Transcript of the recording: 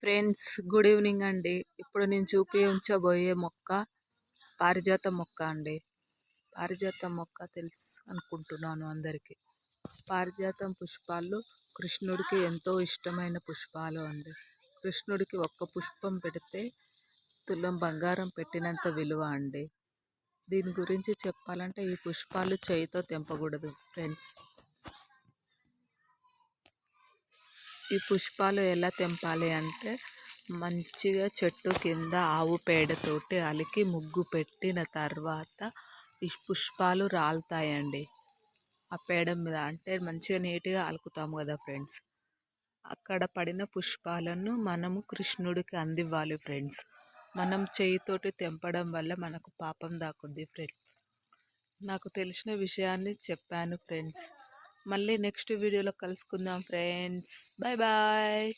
Friends, good evening అండి. ఇప్పుడు నేను చూపించబోయే మొక్క పారిజాత మొక్క అండి. పారిజాత మొక్క తెలుసు అనుకుంటున్నాను అందరికీ. పారిజాతం పుష్పాలు కృష్ణుడికి ఎంతో ఇష్టమైన పుష్పాలు అండి. కృష్ణుడికి ఒక్క పుష్పం పెడితే తులం బంగారం పెట్టినంత విలువ అండి. దీని గురించి చెప్పాలంటే ఈ పుష్పాలు చేయితో తెంపకూడదు ఫ్రెండ్స్. ఈ పుష్పాలు ఎలా తెంపాలి అంటే మంచిగా చెట్టు కింద ఆవు పేడతోటి అలికి ముగ్గు పెట్టిన తర్వాత ఈ పుష్పాలు రాలుతాయండి. ఆ పేడ మీద అంటే మంచిగా నీట్గా అలుకుతాము కదా ఫ్రెండ్స్. అక్కడ పడిన పుష్పాలను మనము కృష్ణుడికి అందివ్వాలి ఫ్రెండ్స్. మనం చేయితోటి తెంపడం వల్ల మనకు పాపం దాకుద్ది ఫ్రెండ్స్. నాకు తెలిసిన విషయాన్ని చెప్పాను ఫ్రెండ్స్. మళ్ళీ నెక్స్ట్ వీడియోలో కలుసుకుందాం ఫ్రెండ్స్. Bye bye.